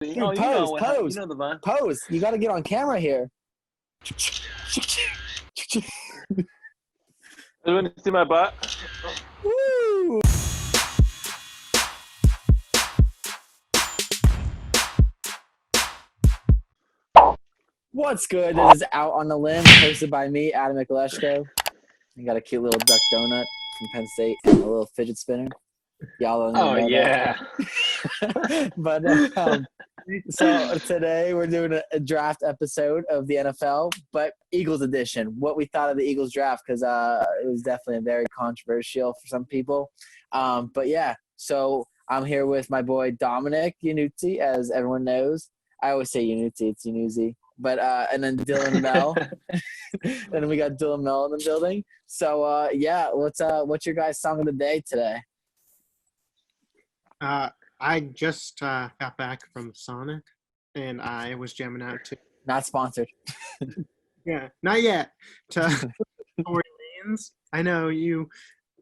Dude, Oh, pose. you know the vibe. Pose. You got to get on camera here. You want to see my butt? Woo! What's good? This is Out on the Limb, hosted by me, Adam Mikuleshko. I got a cute little duck donut from Penn State and a little fidget spinner. Y'all don't even know yeah. that. But so today we're doing a draft episode of the NFL, but Eagles edition. What we thought of the Eagles draft, because it was definitely very controversial for some people. But yeah, so I'm here with my boy Dominic Yannuzzi, as everyone knows. I always say Yannuzzi, it's Yannuzzi. But and then Dylan Mehl. And then we got Dylan Mehl in the building. So yeah, what's your guys' song of the day today? I just got back from Sonic, and I was jamming out to. Not sponsored. Yeah, not yet. To Tory Lanez. I know you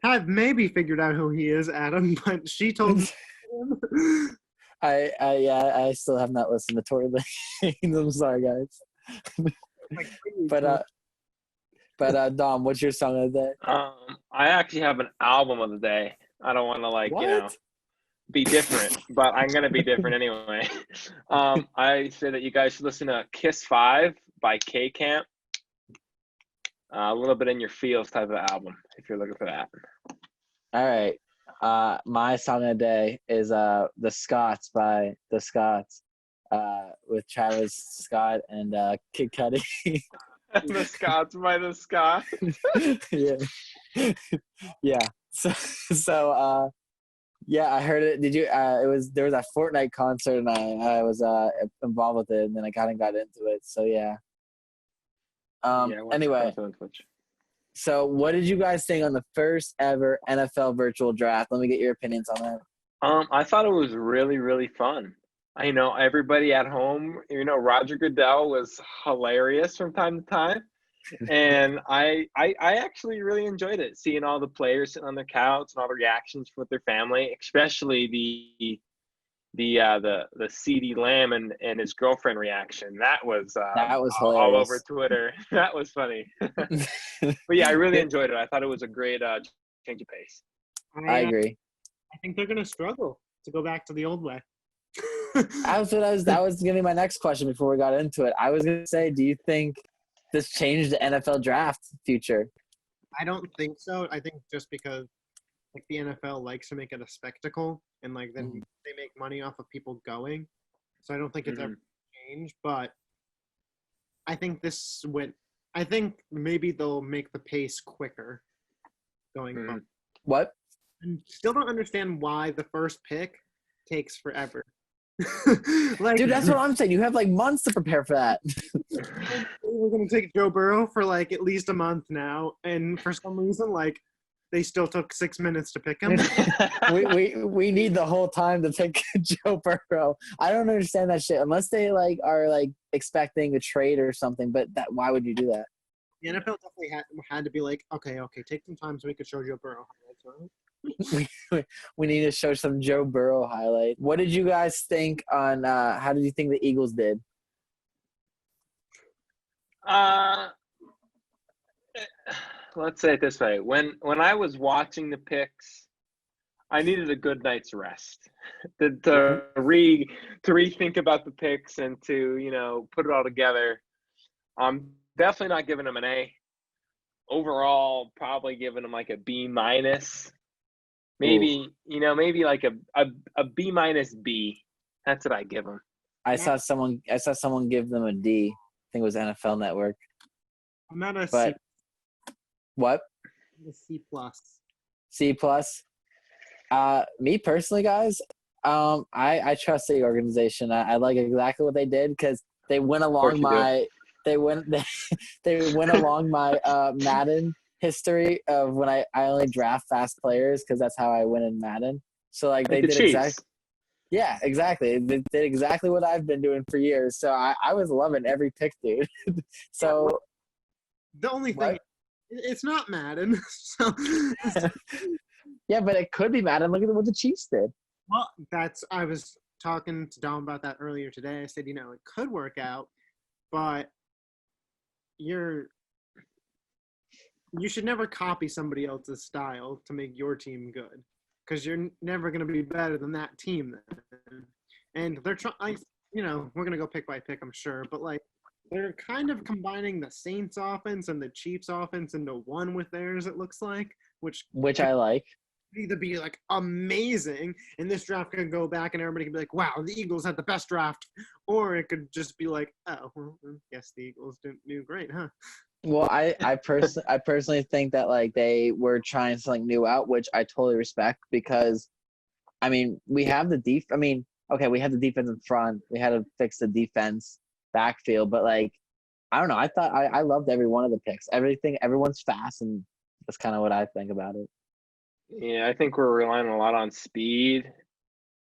have maybe figured out who he is, Adam, but she told me. I still have not listened to Tory Lanez. I'm sorry, guys. but Dom, what's your song of the day? I actually have an album of the day. I don't want to be different, but I'm gonna be different anyway. I say that you guys should listen to Kiss 5 by K Camp. A little bit in your feels type of album if you're looking for that. All right. My song of the day is The Scots by The Scots, with Travis Scott and Kid Cudi. The Scots by The Scots. Yeah. Yeah. So yeah, I heard it. Did you? There was a Fortnite concert, and I was involved with it, and then I kind of got into it. So yeah. Anyway. So what did you guys think on the first ever NFL virtual draft? Let me get your opinions on that. I thought it was really, really fun. I know everybody at home, Roger Goodell was hilarious from time to time. And I actually really enjoyed it, seeing all the players sitting on their couch and all the reactions with their family, especially the CeeDee Lamb and his girlfriend reaction. That was hilarious. All over Twitter. That was funny. But yeah, I really enjoyed it. I thought it was a great change of pace. I agree. I think they're going to struggle to go back to the old way. That was going to be my next question before we got into it. I was going to say, do you think this changed the NFL draft future? I don't think so. I think just because the NFL likes to make it a spectacle, and then they make money off of people going. So I don't think it's ever changed. But I think I think maybe they'll make the pace quicker going on. What? I still don't understand why the first pick takes forever. Dude, that's what I'm saying. You have months to prepare for that. We're gonna take Joe Burrow for at least a month now, and for some reason, they still took 6 minutes to pick him. we need the whole time to pick Joe Burrow. I don't understand that shit unless they are expecting a trade or something. But why would you do that? The NFL definitely had to be okay, take some time so we could show Joe Burrow highlights. We need to show some Joe Burrow highlight. What did you guys think on how did you think the Eagles did? Let's say it this way. When I was watching the picks, I needed a good night's rest to rethink about the picks and to put it all together. I'm definitely not giving them an A. Overall, probably giving them a B minus. Maybe maybe a B minus B. That's what I give them. I saw someone give them a D. I think it was NFL Network. I'm not a but, C. What? A C plus. C plus. Me personally, guys, I trust the organization. I like exactly what they did because they went along they went along my Madden history of when I only draft fast players because that's how I win in Madden. So they did exactly. Yeah, exactly. They did exactly what I've been doing for years. So I was loving every pick, dude. So the only thing, it's not Madden. So yeah, but it could be Madden. Look at what the Chiefs did. Well, I was talking to Dom about that earlier today. I said, it could work out, but you should never copy somebody else's style to make your team good, because you're never going to be better than that team then. And they're trying, we're going to go pick by pick, I'm sure, but they're kind of combining the Saints offense and the Chiefs offense into one with theirs, it looks like, which I like. either be amazing, and this draft could go back and everybody could be like, wow, the Eagles had the best draft, or it could just be like, oh, well, I guess the Eagles didn't do great, huh? Well, I personally think that they were trying something new out, which I totally respect, because we have the we have the defense in front. We had to fix the defense backfield, but I don't know. I thought I loved every one of the picks. Everyone's fast, and that's kind of what I think about it. Yeah, I think we're relying a lot on speed,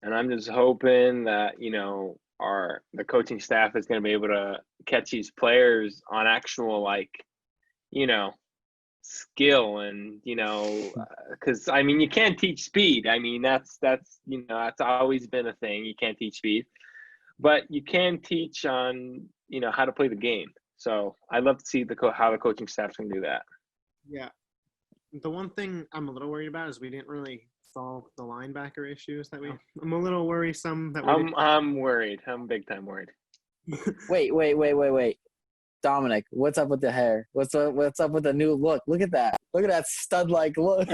and I'm just hoping that the coaching staff is going to be able to catch these players on actual skill, and because you can't teach speed. That's always been a thing. You can't teach speed, but you can teach on how to play the game. So I'd love to see how the coaching staff's going to do that. Yeah. The one thing I'm a little worried about is we didn't really solve the linebacker issues I'm a little worrisome that I'm worried. I'm big time worried. Wait. Dominic, what's up with the hair? What's up with the new look? Look at that. Look at that stud-like look.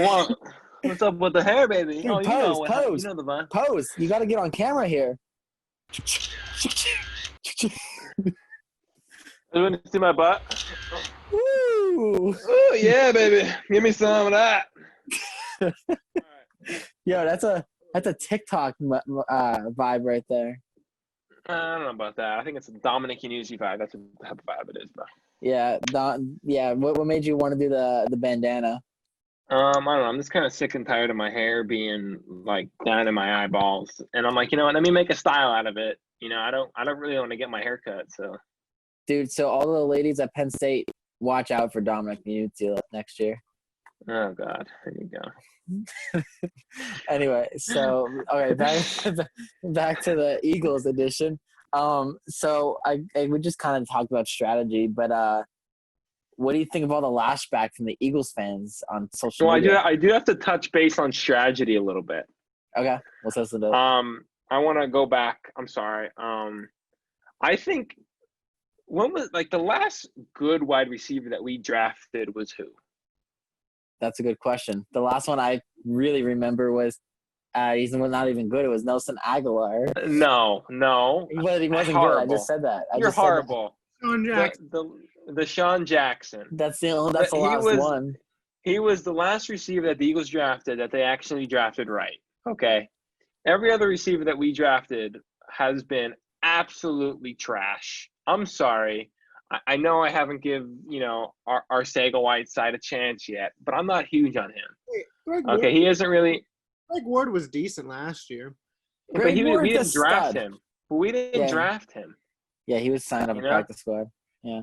What's up with the hair, baby? Dude, pose. You know the vibe. Pose. You got to get on camera here. You want to see my butt? Woo! Oh yeah, baby. Give me some of that. Yo, that's a TikTok vibe right there. I don't know about that. I think it's a Dominic Yannuzzi vibe. That's the type of vibe it is, bro. Yeah, What made you want to do the bandana? I don't know. I'm just kind of sick and tired of my hair being down in my eyeballs, and I'm let me make a style out of it. I don't really want to get my hair cut. So, dude, so all the ladies at Penn State, watch out for Dominic Yannuzzi next year. Oh God, there you go. Anyway, so okay, back to the Eagles edition. So we just kind of talked about strategy, but what do you think of all the lashback from the Eagles fans on social media? Well, I do have to touch base on strategy a little bit. Okay, what's this about? I want to go back. I'm sorry. I think when was the last good wide receiver that we drafted was who? That's a good question. The last one I really remember was he's not even good. It was Nelson Aguilar. No. He wasn't good. I just said that. You're horrible. Sean Jackson. The Sean Jackson. That's the last one. He was the last receiver that the Eagles drafted that they actually drafted right. Okay. Every other receiver that we drafted has been absolutely trash. I'm sorry. I know I haven't given our Arcega-Whiteside a chance yet, but I'm not huge on him. Okay, he isn't really. Greg Ward was decent last year. But we didn't draft him. But we didn't draft him. Yeah, he was signed up for practice squad. Yeah.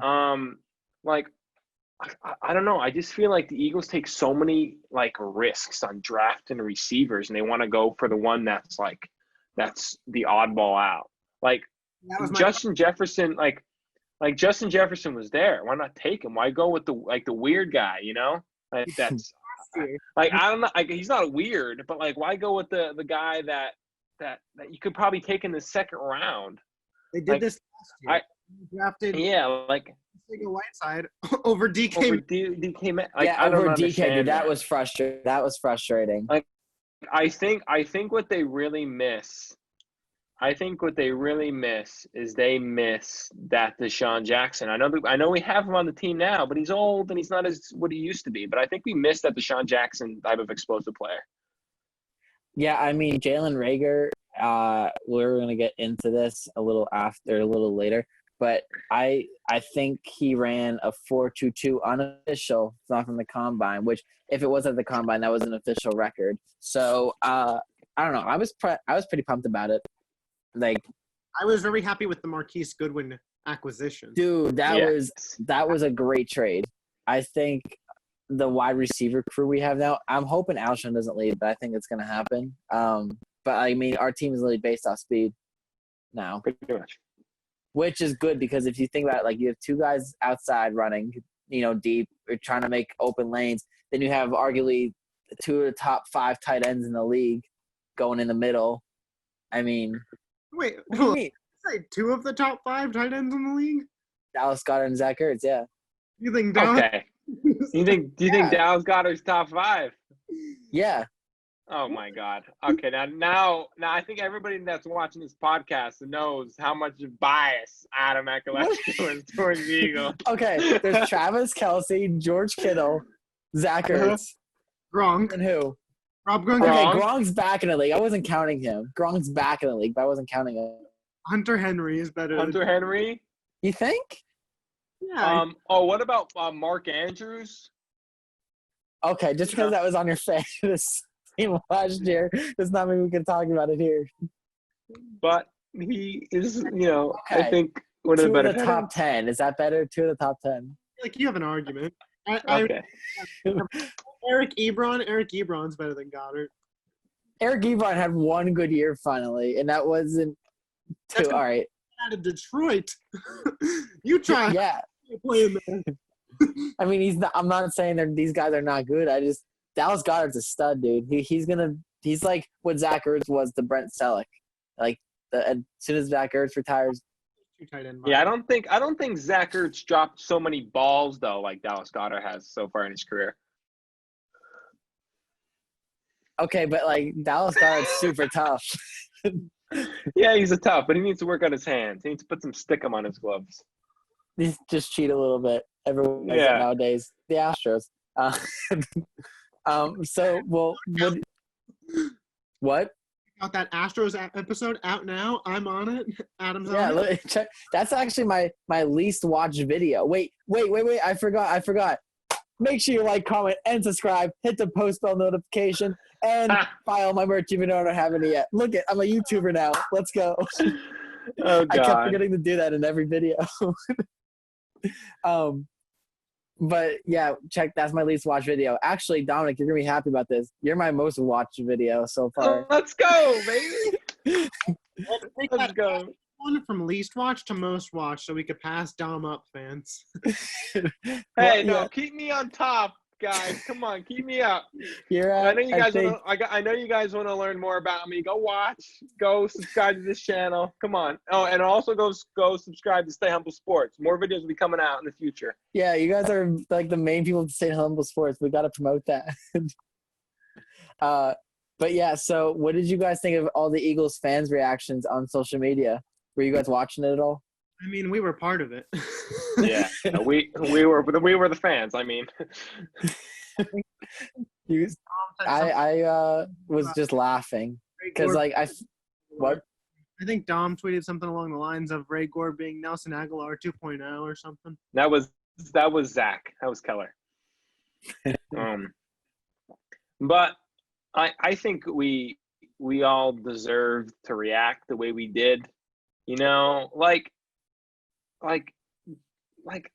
I don't know. I just feel like the Eagles take so many risks on drafting receivers, and they want to go for the one that's the oddball out. Justin Jefferson, Justin Jefferson was there. Why not take him? Why go with the weird guy? That's I don't know. He's not weird, but why go with the guy that you could probably take in the second round? They did this last year. Drafted Whiteside over DK. Over DK. Over DK. Dude, that was frustrating. I think what they really miss. I think what they really miss is they miss that Deshaun Jackson. I know we have him on the team now, but he's old and he's not as what he used to be. But I think we miss that Deshaun Jackson type of explosive player. Yeah, Jalen Reagor. We're gonna get into this a little later, but I think he ran a 4.22 unofficial, not from the combine. Which, if it was at the combine, that was an official record. So I don't know. I was pretty pumped about it. I was very happy with the Marquise Goodwin acquisition. Dude, that was a great trade. I think the wide receiver crew we have now, I'm hoping Alshon doesn't leave, but I think it's going to happen. But our team is really based off speed. now, pretty much. which is good because if you think about it, like you have two guys outside running, deep or trying to make open lanes. Then you have arguably two of the top 5 tight ends in the league going in the middle. I mean, Wait, what do you mean? say 2 of the top 5 tight ends in the league? Dallas Goedert and Zach Ertz, yeah. You think Dallas? Okay. Do you think Dallas Goedert's top 5? Yeah. Oh my God. Okay, now I think everybody that's watching this podcast knows how much bias Adam Ekelescu is towards the Eagles. Okay, there's Travis Kelce, George Kittle, Zach Ertz, Gronk. and who? Rob Gronk. Okay, Gronk's back in the league. I wasn't counting him. Gronk's back in the league, but I wasn't counting him. Hunter Henry is better. Hunter Henry? You think? Yeah. What about Mark Andrews? Okay, just because that was on your fantasy team last year does not mean we can talk about it here. But he is, Okay. I think one of the better top 10. Is that better? 2 of the top 10. Like you have an argument. Okay. Eric Ebron's better than Goddard. Eric Ebron had one good year finally, and that wasn't two. All right. Out of Detroit. You try playing there. I mean, he's not. I'm not saying these guys are not good. Dallas Goedert's a stud, dude. He's like what Zach Ertz was to Brent Selleck. Like as soon as Zach Ertz retires. Yeah, I don't think Zach Ertz dropped so many balls though, like Dallas Goedert has so far in his career. Okay, but like Dallas Goedert's super tough. Yeah, he's a tough, but he needs to work on his hands. He needs to put some stickum on his gloves. He's just cheat a little bit. Everyone does it nowadays. The Astros. What? Got that Astros episode out now. I'm on it. Adam's on it. Look, check. That's actually my least watched video. Wait. I forgot. Make sure you like, comment, and subscribe. Hit the post bell notification and buy all my merch even though I don't have any yet. Look I'm a YouTuber now. Let's go. Oh, God. I kept forgetting to do that in every video. But yeah, check. That's my least watched video. Actually, Dominic, you're gonna be happy about this. You're my most watched video so far. Let's go, baby. Let's go. One from least watch to most watch, so we could pass Dom up, fans. Keep me on top, guys. Come on, keep me up. You're I know you guys. I know you guys want to learn more about me. Go watch. Go subscribe to this channel. Come on. Oh, and also go subscribe to Stay Humble Sports. More videos will be coming out in the future. Yeah, you guys are like the main people to Stay Humble Sports. We got to promote that. But yeah, so what did you guys think of all the Eagles fans' reactions on social media? Were you guys watching it at all? I mean, we were part of it. Yeah, we were the fans. I mean, I was just laughing because what? I think Dom tweeted something along the lines of Ray Gore being Nelson Aguilar 2.0 or something. That was Zach. That was Keller. But I think we all deserved to react the way we did.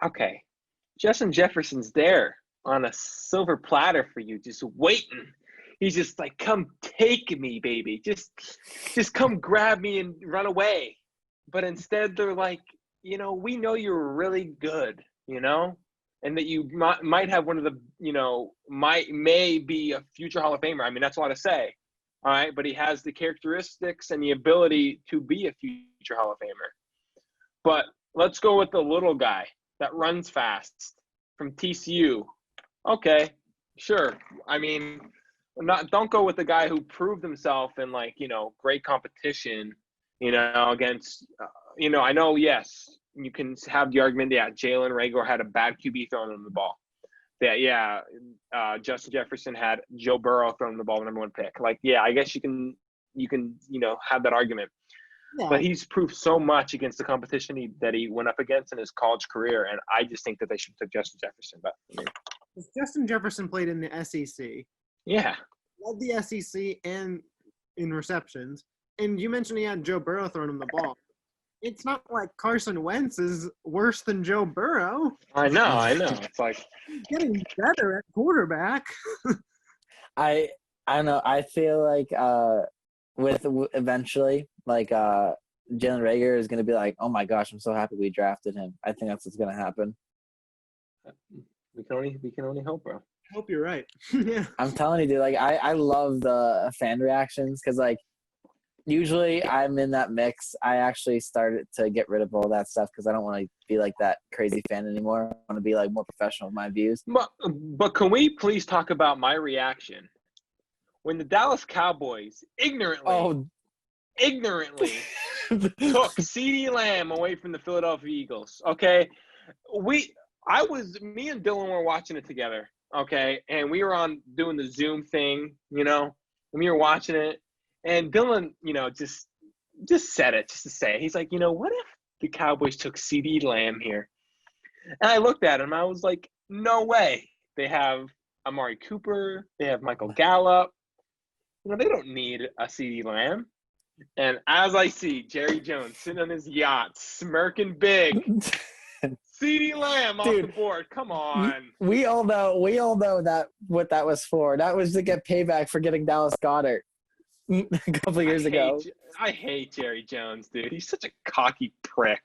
Okay, Justin Jefferson's there on a silver platter for you, just waiting. He's just like, come take me, baby. Just come grab me and run away. But instead they're like, we know you're really good, and that you might have one of the, may be a future Hall of Famer. I mean, that's a lot to say. All right, but he has the characteristics and the ability to be a future Hall of Famer. But let's go with the little guy that runs fast from TCU. Okay, sure. I mean, don't go with the guy who proved himself in great competition, against, I know, yes, you can have the argument that Jalen Reagor had a bad QB throwing him the ball. Justin Jefferson had Joe Burrow throwing the ball number 1 pick. I guess you can have that argument. Yeah. But he's proved so much against the competition that he went up against in his college career, and I just think that they should take Justin Jefferson. But Justin Jefferson played in the SEC. Yeah. Led the SEC and in receptions. And you mentioned he had Joe Burrow throwing him the ball. It's not like Carson Wentz is worse than Joe Burrow. I know. It's like he's getting better at quarterback. I don't know. I feel like with eventually, Jalen Reagor is going to be like, oh my gosh, I'm so happy we drafted him. I think that's what's going to happen. We can only hope, bro. I hope you're right. Yeah. I'm telling you, dude, like I love the fan reactions because like usually I'm in that mix. I actually started to get rid of all that stuff because I don't want to be like that crazy fan anymore. I want to be like more professional with my views. But can we please talk about my reaction when the Dallas Cowboys ignorantly took CeeDee Lamb away from the Philadelphia Eagles? Okay, me and Dylan were watching it together. Okay, and we were on doing the Zoom thing, and we were watching it, and Dylan, just said it just to say it. He's like, what if the Cowboys took CeeDee Lamb here? And I looked at him, I was like, no way. They have Amari Cooper, they have Michael Gallup. They don't need a CeeDee Lamb. And as I see Jerry Jones sitting on his yacht, smirking big, CeeDee Lamb off the board. Come on. We all know that what that was for. That was to get payback for getting Dallas Goedert a couple of years ago. I hate Jerry Jones, dude. He's such a cocky prick.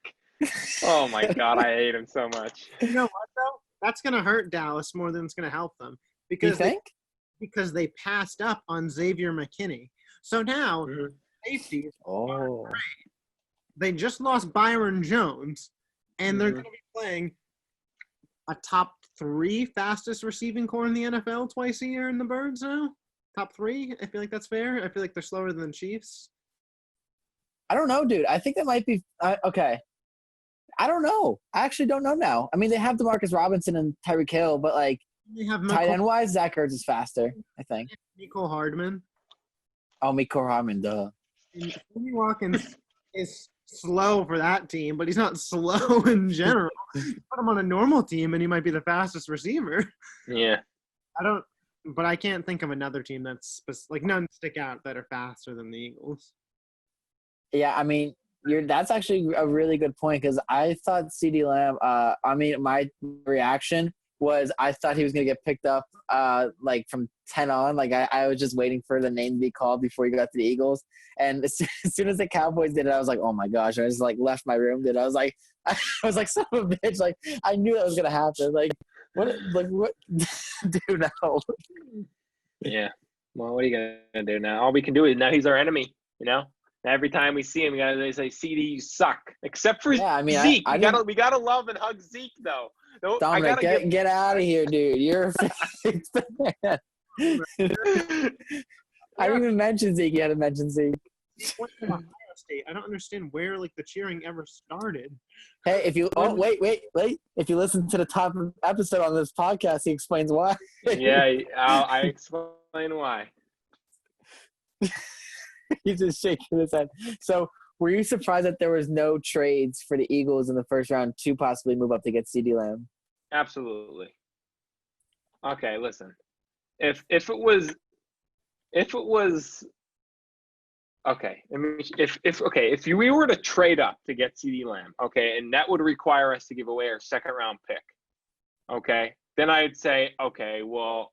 Oh my God, I hate him so much. You know what though? That's gonna hurt Dallas more than it's gonna help them. You think? Because they passed up on Xavier McKinney. So now safeties. Oh. They just lost Byron Jones. And they're going to be playing a top 3 fastest receiving core in the NFL twice a year in the Birds now. Top 3? I feel like that's fair. I feel like they're slower than the Chiefs. I don't know, dude. I think that might be okay. I don't know. I actually don't know now. I mean, they have DeMarcus Robinson and Tyreek Hill, but like tight end wise, Zach Ertz is faster, I think. Mecole Hardman. Oh, Mecole Hardman, duh. Sammy Watkins is slow for that team, but he's not slow in general. You put him on a normal team, and he might be the fastest receiver. Yeah. But I can't think of another team that's like none stick out that are faster than the Eagles. Yeah, I mean, that's actually a really good point because I thought CeeDee Lamb. My reaction was I thought he was going to get picked up like from 10 on. Like I was just waiting for the name to be called before he got to the Eagles. And as soon as the Cowboys did it, I was like, oh my gosh. I just like left my room. I was like, son of a bitch. Like I knew that was going to happen. Like what, dude, no. Yeah. Well, what are you going to do now? All we can do is now he's our enemy, Every time we see him, they say, "CD, you suck." Except for Zeke, we gotta love and hug Zeke though. Dominic, get out of here, dude. You're a fan. I didn't even mention Zeke. You had to mention Zeke. State. I don't understand where like the cheering ever started. Hey, if you wait. If you listen to the top episode on this podcast, he explains why. Yeah, I explain why. He's just shaking his head. So, were you surprised that there was no trades for the Eagles in the first round to possibly move up to get CeeDee Lamb? Absolutely. Okay, listen. If it was okay, I mean, if we were to trade up to get CeeDee Lamb, okay, and that would require us to give away our second round pick, okay, then I'd say, okay, well,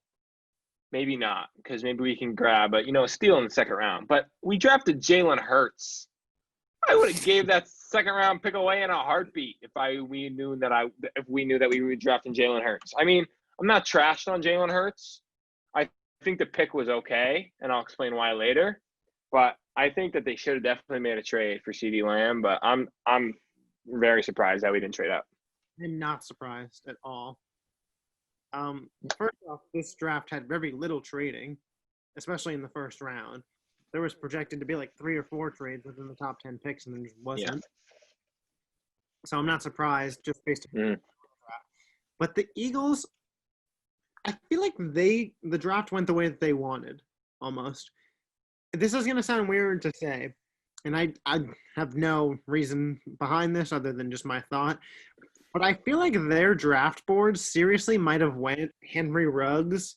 maybe not, because maybe we can grab a steal in the second round. But we drafted Jalen Hurts. I would have gave that second round pick away in a heartbeat if we knew that we were drafting Jalen Hurts. I mean, I'm not trashed on Jalen Hurts. I think the pick was okay, and I'll explain why later. But I think that they should have definitely made a trade for CeeDee Lamb. But I'm very surprised that we didn't trade up. I'm not surprised at all. First off, this draft had very little trading, especially in the first round. There was projected to be like 3 or 4 trades within the top 10 picks, and there just wasn't. Yeah. So I'm not surprised just based on the draft. But the Eagles, I feel like the draft went the way that they wanted, almost. This is going to sound weird to say, and I have no reason behind this other than just my thought. But I feel like their draft board seriously might have went Henry Ruggs.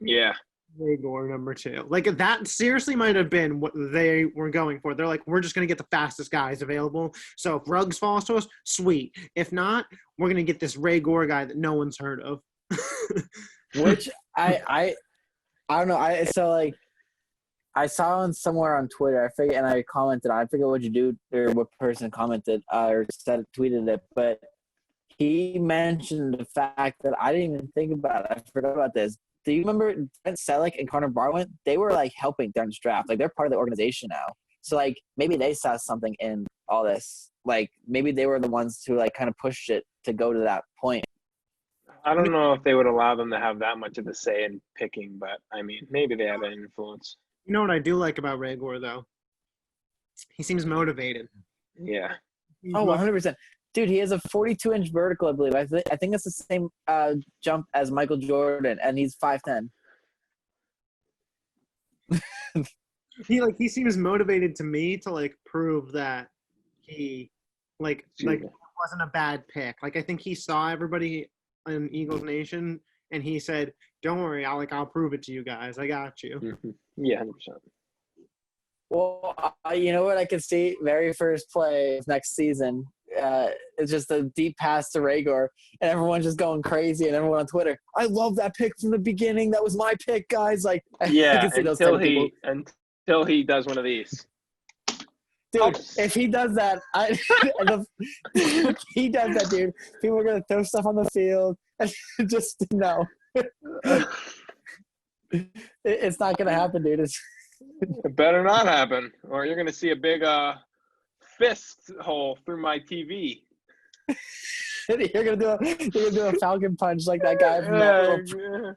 Yeah. Ray Gore, number 2. Like, that seriously might have been what they were going for. They're like, we're just going to get the fastest guys available. So if Ruggs falls to us, sweet. If not, we're going to get this Ray Gore guy that no one's heard of. Which I don't know. I saw on somewhere on Twitter. I forget, and I commented. I forget what you do or what person commented or said tweeted it, but he mentioned the fact that I didn't even think about it. I forgot about this. Do you remember Brent Selleck and Connor Barwin? They were like helping during this draft. Like they're part of the organization now. So like maybe they saw something in all this. Like maybe they were the ones who like kind of pushed it to go to that point. I don't know if they would allow them to have that much of a say in picking, but I mean, maybe they have an influence. You know what I do like about Raygor, though? He seems motivated. Yeah. Oh, 100%. Dude, he has a 42-inch vertical, I believe. I think that's the same jump as Michael Jordan, and he's 5'10". He seems motivated to me to like prove that he like wasn't a bad pick. Like I think he saw everybody in Eagles Nation and he said, "Don't worry, I'll prove it to you guys. I got you." Mm-hmm. Yeah, 100%. Well, you know what I can see? Very first play of next season. It's just a deep pass to Raygor, and everyone's just going crazy, and everyone on Twitter, I love that pick from the beginning. That was my pick, guys. Like, yeah, I can see those type of people. Until he does one of these. Dude, if he does that, if he does that, dude, people are going to throw stuff on the field. And just, no. It's not going to happen, dude. It better not happen, or you're going to see a big fist hole through my TV. You're gonna do a falcon punch like that guy from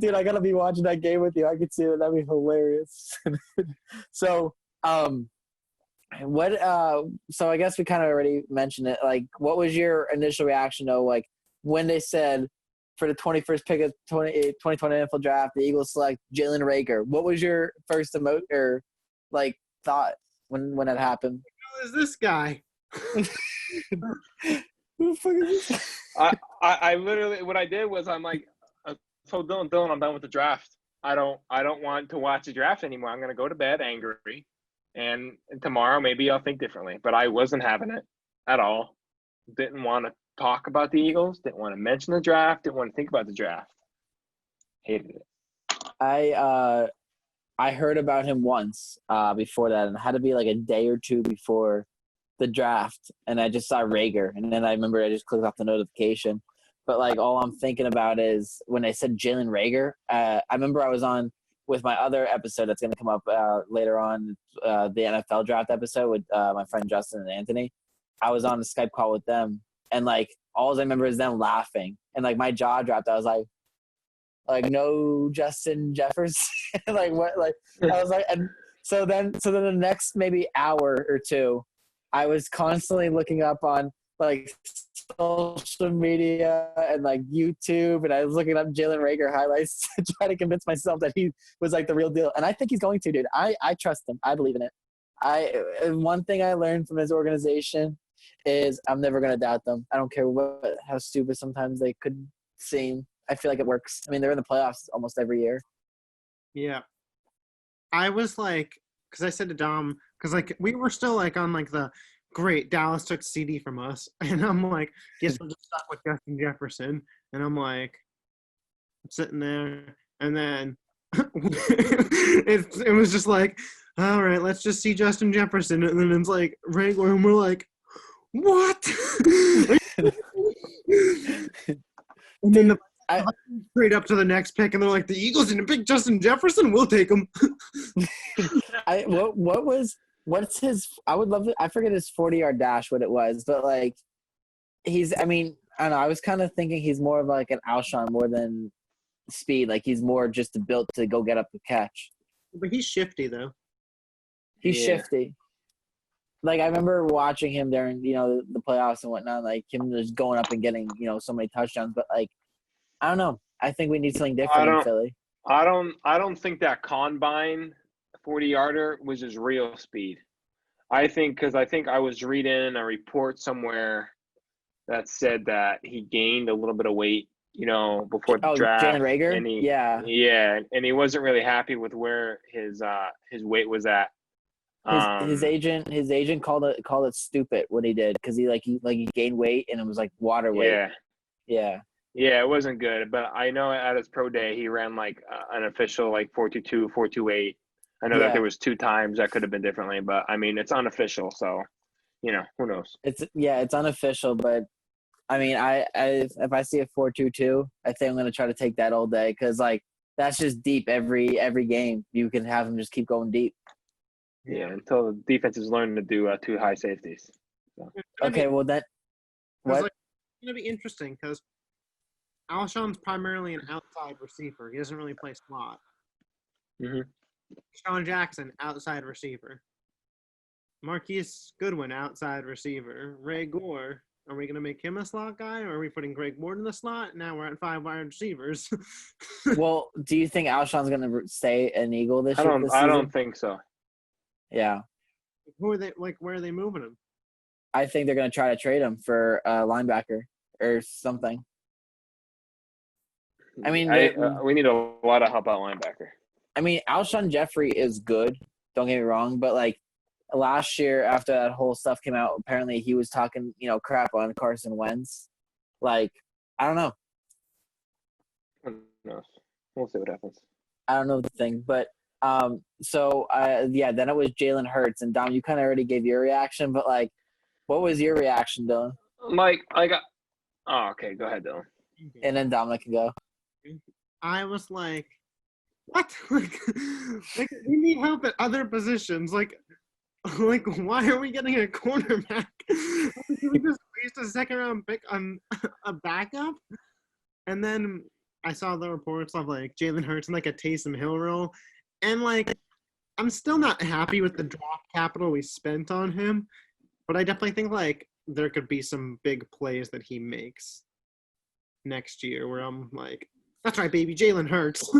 Dude, I gotta be watching that game with you. I could see that. That'd be hilarious. So, so I guess we kind of already mentioned it. Like, what was your initial reaction though? Like when they said for the 21st pick of 2020 NFL draft, the Eagles select Jalen Reagor. What was your first thought when it happened? Who is this guy? Who the fuck is this? I literally, what I did was I'm like, I told Dylan, I'm done with the draft. I don't want to watch the draft anymore. I'm gonna go to bed angry, and tomorrow maybe I'll think differently. But I wasn't having it at all. Didn't want to talk about the Eagles. Didn't want to mention the draft. Didn't want to think about the draft. Hated it. I heard about him once before that, and it had to be like a day or two before the draft, and I just saw Reagor, and then I remember I just clicked off the notification. But like all I'm thinking about is when I said Jalen Reagor, I remember I was on with my other episode that's going to come up later on, the NFL draft episode with my friend Justin and Anthony. I was on a Skype call with them, and like all I remember is them laughing, and like my jaw dropped. I was like no Justin Jefferson. Like what? Like I was like, and so then the next maybe hour or two, I was constantly looking up on like social media and like YouTube, and I was looking up Jalen Reagor highlights to try to convince myself that he was like the real deal. And I think he's going to, dude. I trust him. I believe in it. One thing I learned from his organization is I'm never gonna doubt them. I don't care how stupid sometimes they could seem. I feel like it works. I mean, they're in the playoffs almost every year. Yeah. I was like, because I said to Dom, because like we were still like on like the great Dallas took CD from us, and I'm like, yes, we're just stuck with Justin Jefferson, and I'm like, I'm sitting there, and then it was just like, all right, let's just see Justin Jefferson, and then it's like Reagor, and we're like, what? And then straight up to the next pick, and they're like, the Eagles didn't pick Justin Jefferson, we'll take him. What's his – I would love to – I forget his 40-yard dash, what it was. But, like, I mean, I don't know. I was kind of thinking he's more of like an Alshon more than speed. Like, he's more just built to go get up the catch. But he's shifty, though. He's shifty. Like, I remember watching him during, the playoffs and whatnot, like, him just going up and getting, so many touchdowns. But, like, I don't know. I think we need something different in Philly. I don't think that combine 40-yarder was his real speed. I think I was reading a report somewhere that said that he gained a little bit of weight, before the draft. Jalen Reagor? Yeah, and he wasn't really happy with where his weight was at. His agent called it stupid what he did because he gained weight and it was like water weight. Yeah. Yeah, it wasn't good, but I know at his pro day he ran like an official like 4.22, 4.28. I know that Yeah. there was 2 times that could have been differently, but I mean it's unofficial, so who knows? It's unofficial, but I mean, I if I see a 4.22, I think I'm gonna try to take that all day because like that's just deep every game. You can have them just keep going deep. Yeah, until the defense is learning to do 2 high safeties. So. Okay, well that what? Like, it's gonna be interesting because Alshon's primarily an outside receiver. He doesn't really play slot. Mm-hmm. Sean Jackson, outside receiver. Marquise Goodwin, outside receiver. Ray Gore, are we going to make him a slot guy, or are we putting Greg Ward in the slot? Now we're at 5 wide receivers. Well, do you think Alshon's going to stay an Eagle this year? I don't think so. Yeah. Who are they? Like, where are they moving him? I think they're going to try to trade him for a linebacker or something. I mean, we need a lot of help out linebacker. I mean, Alshon Jeffrey is good. Don't get me wrong, but like last year after that whole stuff came out, apparently he was talking, crap on Carson Wentz. Like, I don't know. No, we'll see what happens. I don't know the thing, but then it was Jalen Hurts, and Dom, you kind of already gave your reaction, but like, what was your reaction, Dylan? Okay, go ahead, Dylan. And then Dominic can go. I was like, what? like we need help at other positions. Like why are we getting a cornerback? Can we just waste a second-round pick on a backup? And then I saw the reports of like Jalen Hurts and like a Taysom Hill role, and like I'm still not happy with the draft capital we spent on him, but I definitely think like there could be some big plays that he makes next year where I'm like, that's right, baby, Jalen Hurts.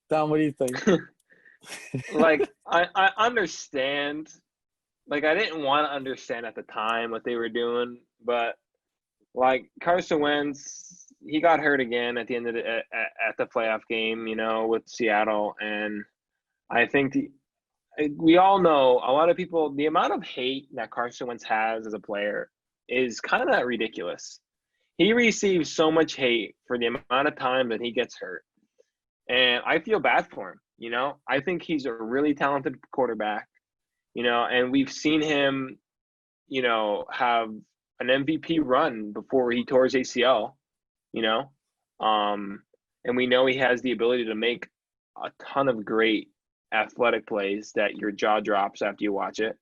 Dom, what do you think? Like, I understand. Like, I didn't want to understand at the time what they were doing, but like Carson Wentz, he got hurt again at the end of at the playoff game, with Seattle, and I think we all know a lot of people. The amount of hate that Carson Wentz has as a player is kind of ridiculous. He receives so much hate for the amount of time that he gets hurt. And I feel bad for him, I think he's a really talented quarterback, and we've seen him, have an MVP run before he tore his ACL, and we know he has the ability to make a ton of great athletic plays that your jaw drops after you watch it.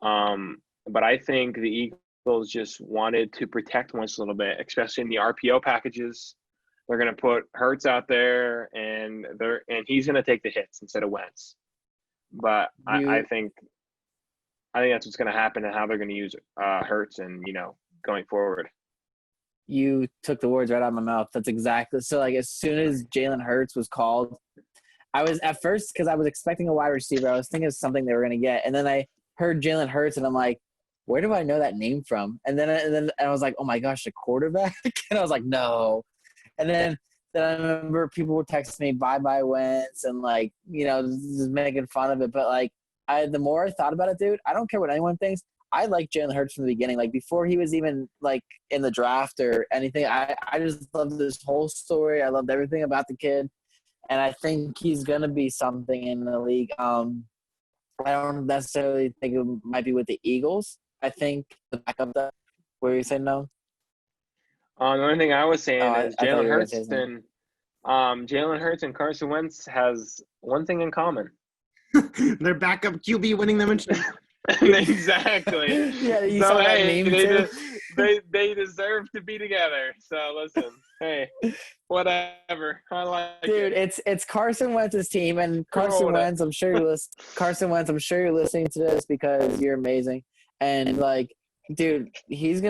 But I think the Eagles just wanted to protect Wentz a little bit, especially in the RPO packages. They're going to put Hurts out there, and he's going to take the hits instead of Wentz. But I think that's what's going to happen and how they're going to use Hurts and going forward. You took the words right out of my mouth. That's exactly so. Like as soon as Jalen Hurts was called, I was at first because I was expecting a wide receiver. I was thinking of something they were going to get, and then I heard Jalen Hurts, and I'm like, where do I know that name from? And then I was like, oh my gosh, the quarterback, and I was like, no. And then I remember people would text me, bye Wentz, and like, just making fun of it. But like, the more I thought about it, dude, I don't care what anyone thinks. I like Jalen Hurts from the beginning. Like before he was even like in the draft or anything, I just loved this whole story. I loved everything about the kid. And I think he's going to be something in the league. I don't necessarily think it might be with the Eagles. I think the backup that where you say no? The only thing I was saying is Jalen Hurts and Carson Wentz has one thing in common. Their backup QB winning them. Exactly. Yeah, you saw that meme too. They deserve to be together. So listen, hey, whatever. I like Dude, it. it's Carson Wentz's team, and Carson Wentz, I'm sure you're listening to this because you're amazing. And like, dude, he's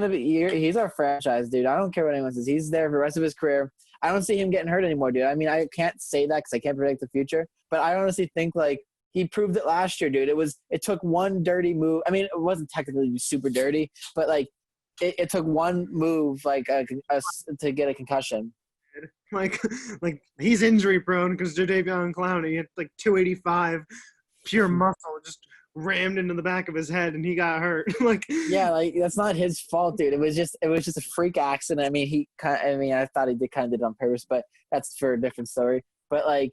our franchise, dude. I don't care what anyone says. He's there for the rest of his career. I don't see him getting hurt anymore, dude. I mean, I can't say that because I can't predict the future, but I honestly think like he proved it last year, dude. It took one dirty move. I mean, it wasn't technically super dirty, but like it took one move like to get a concussion. Like he's injury prone because Jadeveon Clowney hit like 285, pure muscle, just rammed into the back of his head and he got hurt. Like, Yeah, like that's not his fault, dude. It was just a freak accident. I mean, I thought he kind of did it on purpose, but that's for a different story. But like,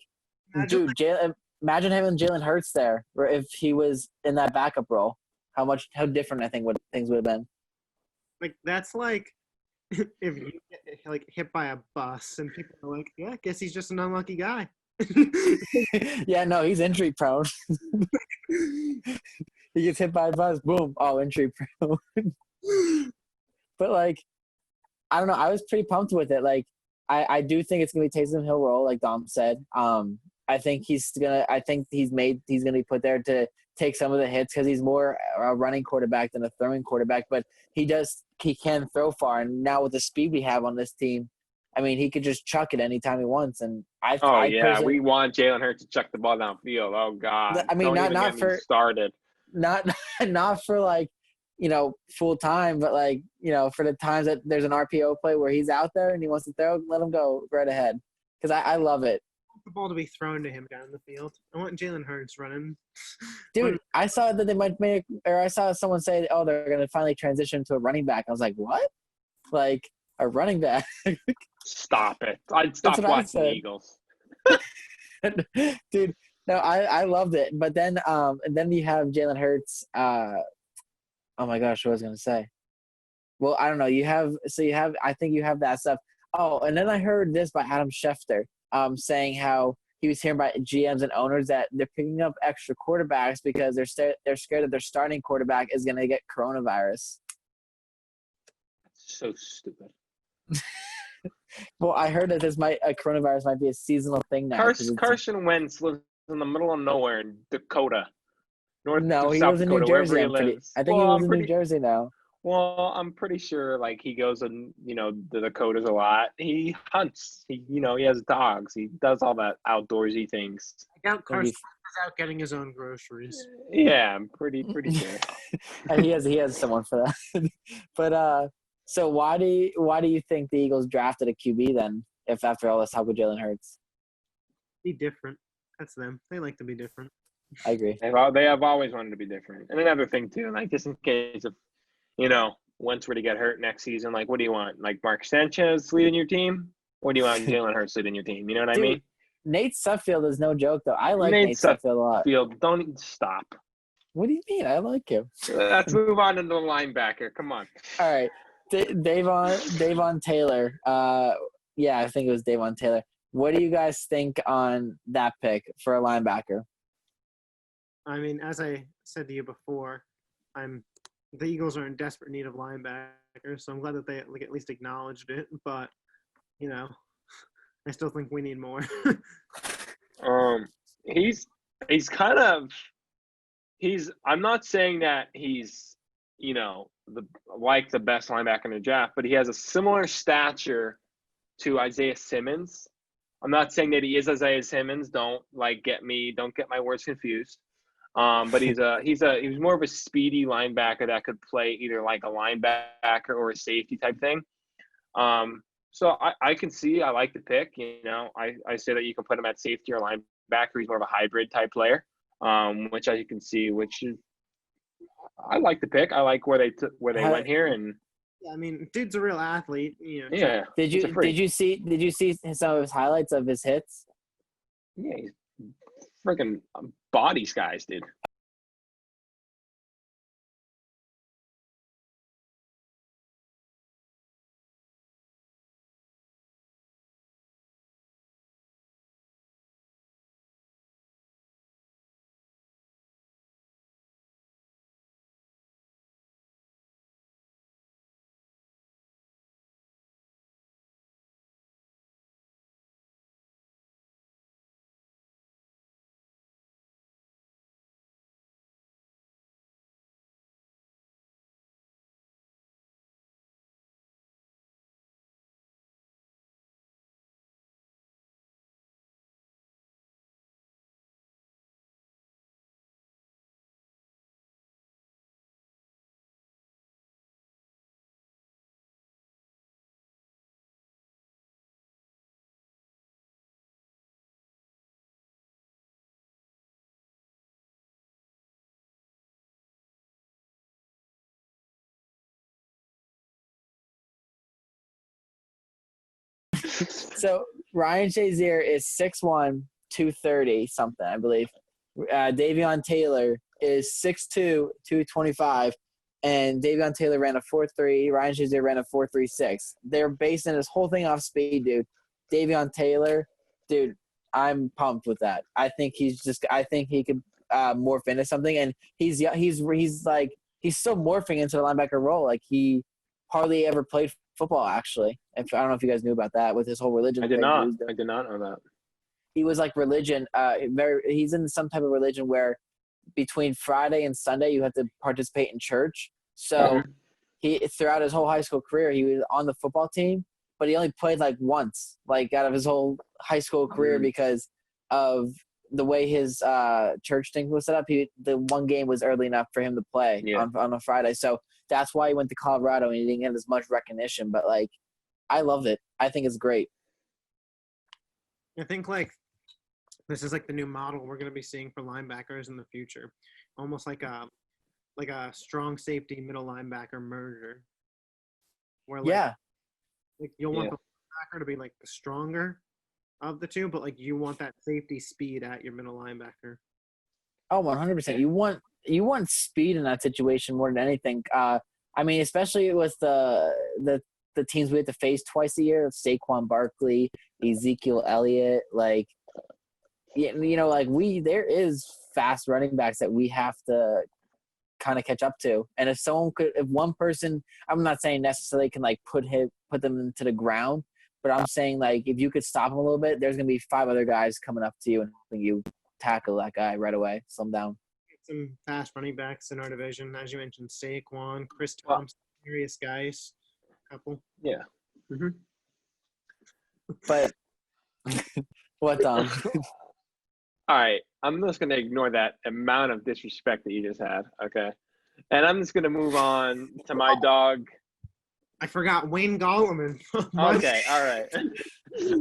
imagine, dude, imagine having Jalen Hurts there, or if he was in that backup role, how different I think things would have been. like that's like if you get like hit by a bus and people are like, yeah, I guess he's just an unlucky guy. Yeah, no, he's injury prone. He gets hit by a bus, boom, injury prone. But like, I don't know. I was pretty pumped with it. Like, I do think it's gonna be Taysom Hill role, like Dom said. I think he's gonna be put there to take some of the hits because he's more a running quarterback than a throwing quarterback. But he can throw far, and now with the speed we have on this team, I mean, he could just chuck it anytime he wants. And we want Jalen Hurts to chuck the ball downfield. Oh God, I mean, Don't not even get for me started. not for like, full time, but like, for the times that there's an RPO play where he's out there and he wants to throw, let him go right ahead. Because I love it. The ball to be thrown to him down the field. I want Jalen Hurts running. Dude, I saw that I saw someone say, oh, they're going to finally transition to a running back. I was like, what? Like a running back? Stop it. I'd stop watching the Eagles. Dude, no, I loved it. But then you have Jalen Hurts. Oh my gosh, what was I going to say? Well, I don't know. I think you have that stuff. Oh, and then I heard this by Adam Schefter, saying how he was hearing by GMs and owners that they're picking up extra quarterbacks because they're scared that their starting quarterback is going to get coronavirus. So stupid. Well, I heard that coronavirus might be a seasonal thing now. Carson Wentz lives in the middle of nowhere in Dakota. No, he South lives in Dakota, New Jersey. he lives. I think he lives in New Jersey now. Well, I'm pretty sure like he goes in, the Dakotas a lot. He hunts. He has dogs. He does all that outdoorsy things. I doubt Carson is out getting his own groceries. Yeah, I'm pretty sure. And he has someone for that. But so why do you think the Eagles drafted a QB then? If after all this help with Jalen Hurts, Be different. That's them. They like to be different. I agree. They have always wanted to be different. And another thing too, like just in case of Wentz were to get hurt next season, like what do you want? Like Mark Sanchez leading your team? Or do you want Jalen Hurts leading your team? You know what I mean? Nate Suffield is no joke though. I like Nate Suffield a lot. Don't even stop. What do you mean? I like him. Let's move on to the linebacker. Come on. All right. Davon Taylor. Yeah, I think it was Davon Taylor. What do you guys think on that pick for a linebacker? I mean, as I said to you before, the Eagles are in desperate need of linebackers, so I'm glad that they at least acknowledged it. But I still think we need more. I'm not saying that he's the best linebacker in the draft, but he has a similar stature to Isaiah Simmons. I'm not saying that he is Isaiah Simmons. Don't get my words confused. But he was more of a speedy linebacker that could play either like a linebacker or a safety type thing. So I can see, I like the pick. I say that you can put him at safety or linebacker. He's more of a hybrid type player, which as you can see, I like the pick. I like where they went here, and yeah, I mean, dude's a real athlete. Yeah. Did you see some of his highlights of his hits? Yeah, he's freaking bodies guys, dude. So Ryan Shazier is 6'1", 230 something, I believe. Davion Taylor is 6'2", 225, and Davion Taylor ran a 4.3. Ryan Shazier ran a 4.36. They're basing this whole thing off speed, dude. Davion Taylor, dude, I'm pumped with that. I think he could morph into something, and he's still morphing into the linebacker role. Like, he hardly ever played football, actually. I don't know if you guys knew about that with his whole religion. I did not know that. He was like religion. He's in some type of religion where between Friday and Sunday you have to participate in church. So he throughout his whole high school career he was on the football team, but he only played like once, like out of his whole high school career because of the way his church thing was set up. The one game was early enough for him to play on a Friday, so that's why he went to Colorado and he didn't get as much recognition. But like, I love it. I think it's great. I think like this is like the new model we're going to be seeing for linebackers in the future, almost like a strong safety middle linebacker merger, where like you'll want the linebacker to be like the stronger of the two, but like you want that safety speed at your middle linebacker. Oh, 100%. You want speed in that situation more than anything. I mean, especially with the teams we have to face twice a year of Saquon Barkley, Ezekiel Elliott, like, you know, like there is fast running backs that we have to kind of catch up to. And if one person, I'm not saying necessarily can like put them into the ground, but I'm saying like if you could stop him a little bit, there's gonna be 5 other guys coming up to you and helping you tackle that guy right away, slow him down. Some fast running backs in our division, as you mentioned, Saquon, Chris Thompson, various guys, couple. Yeah. Mm-hmm. But what, Tom? All right, I'm just going to ignore that amount of disrespect that you just had, okay? And I'm just going to move on to my dog. I forgot Wayne Golliman. Okay, all right.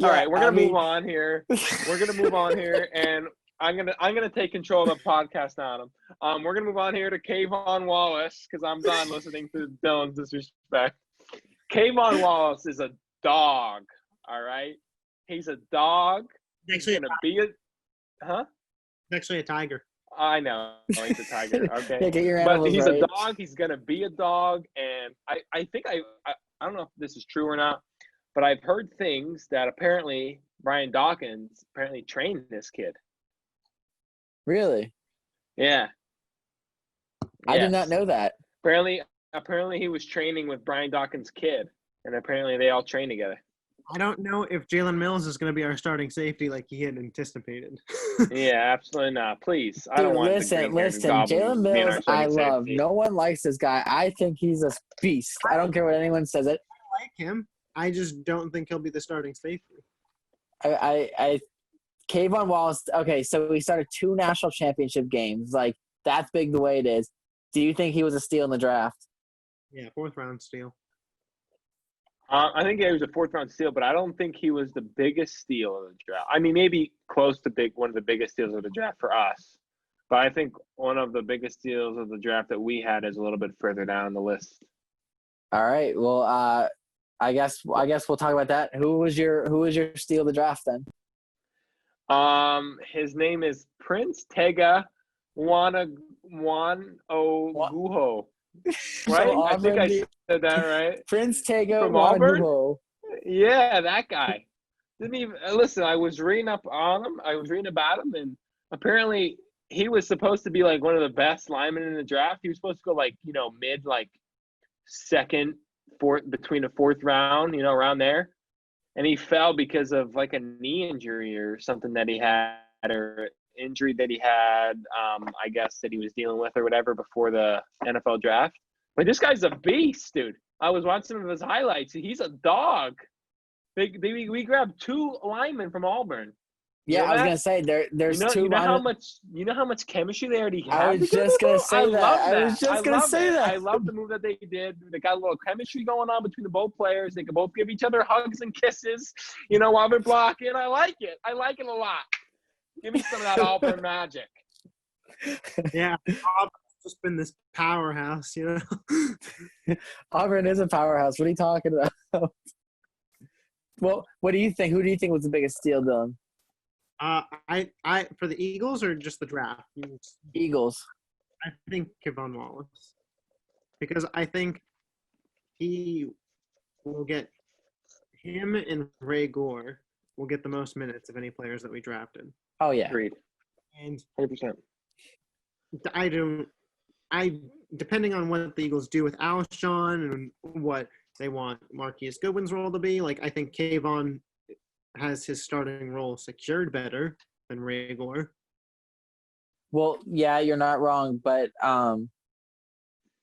All right, we're going to move on here. We're going to move on here, and I'm gonna take control of the podcast on him. We're going to move on here to Kayvon Wallace because I'm done listening to Dylan's disrespect. Kayvon Wallace is a dog, all right? He's a dog. He's going to be a – Huh? Actually a tiger. I know. He's a tiger. Okay. Yeah, get your but he's right. a dog. He's going to be a dog. And I think I don't know if this is true or not, but I've heard things that apparently Brian Dawkins apparently trained this kid. Really? Yeah. I did not know that. Apparently he was training with Brian Dawkins' kid, and apparently they all train together. I don't know if Jalen Mills is going to be our starting safety like he had anticipated. Yeah, absolutely not. Please. I don't want listen. Jalen Mills, I love. Safety. No one likes this guy. I think he's a beast. I don't care what anyone says. It. I like him. I just don't think he'll be the starting safety. Kayvon Wallace. Okay, so we started 2 national championship games. Like, that's big the way it is. Do you think he was a steal in the draft? Yeah, 4th round steal. I think he was a 4th round steal, but I don't think he was the biggest steal of the draft. I mean, maybe close to one of the biggest steals of the draft for us. But I think one of the biggest steals of the draft that we had is a little bit further down the list. All right. Well, I guess we'll talk about that. Who was your steal of the draft then? His name is Prince Tega Wanoguho. Right? So I think I said that right. Prince Tega from Auburn. Wanoguho. Yeah, that guy. Didn't even listen. I was reading up on him. I was reading about him, and apparently he was supposed to be like one of the best linemen in the draft. He was supposed to go like mid, like 2nd, 4th, between the 4th round, around there, and he fell because of like a knee injury or something that he had, or injury that he had, I guess that he was dealing with or whatever before the NFL draft. But this guy's a beast, dude. I was watching some of his highlights. He's a dog. We grabbed 2 linemen from Auburn. Yeah, I was gonna say there's 2. You know how much chemistry they already have. I was just gonna say that. I was just gonna say that. I love the move that they did. They got a little chemistry going on between the both players. They can both give each other hugs and kisses. While they're blocking. I like it. I like it a lot. Give me some of that Auburn magic. Yeah, Auburn's just been this powerhouse, Auburn is a powerhouse. What are you talking about? Well, what do you think? Who do you think was the biggest steal, Dylan? I for the Eagles or just the draft? Eagles. I think Kevon Wallace, because I think he will get him and Ray Gore will get the most minutes of any players that we drafted. Oh yeah. Agreed. And 100%. depending on what the Eagles do with Alshon and what they want Marquise Goodwin's role to be, like I think Kayvon has his starting role secured better than Ray Gore. Well, yeah, you're not wrong, but I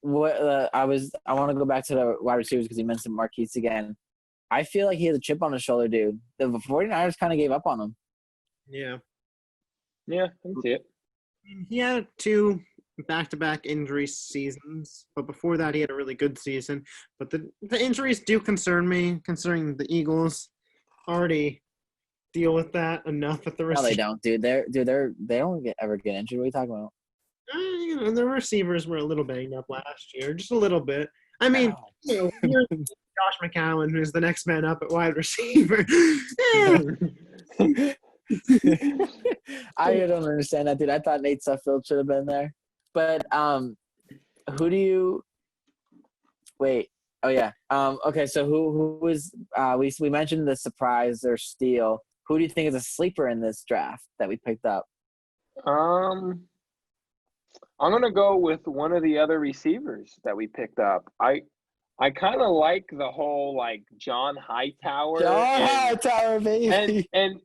want to go back to the wide receivers because you mentioned Marquise again. I feel like he has a chip on his shoulder, dude. The 49ers kind of gave up on him. Yeah. Yeah, I can see it. He had 2 back-to-back injury seasons, but before that he had a really good season. But the injuries do concern me, considering the Eagles already deal with that enough at the No, receiver. they don't, dude. They don't ever get injured. What are you talking about? The receivers were a little banged up last year, just a little bit. I mean, here's Josh McCown, who's the next man up at wide receiver. I don't understand that, dude. I thought Nate Suffield should have been there. But who do you – wait. Oh, yeah. Okay, so who was we mentioned the surprise or steal. Who do you think is a sleeper in this draft that we picked up? I'm gonna go with one of the other receivers that we picked up. I kind of like the whole like John Hightower. Hightower, baby. And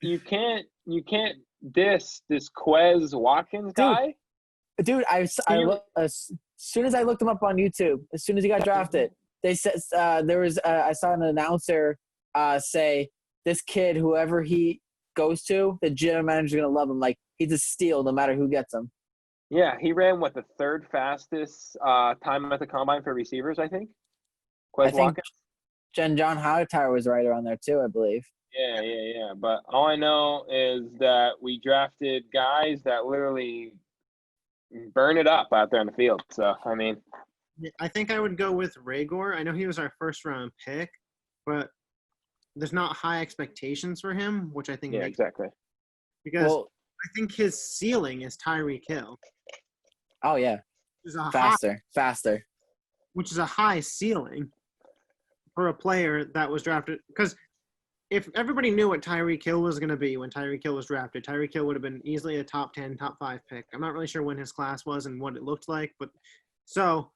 you can't diss this Quez Watkins guy. Dude, as soon as I looked him up on YouTube, as soon as he got drafted, they said I saw an announcer say this kid, whoever he goes to, the general manager's gonna love him. Like he's a steal no matter who gets him. Yeah, he ran the 3rd fastest time at the combine for receivers, I think. I think John Hightower was right around there too, I believe. Yeah. But all I know is that we drafted guys that literally burn it up out there on the field. So, I mean. I think I would go with Ray Gore. I know he was our 1st-round pick, but there's not high expectations for him, which I think Yeah, exactly. Because I think his ceiling is Tyreek Hill. Oh, yeah. Faster. Which is a high ceiling for a player that was drafted. Because if everybody knew what Tyreek Hill was going to be when Tyreek Hill was drafted, Tyreek Hill would have been easily a top 10, top 5 pick. I'm not really sure when his class was and what it looked like. But so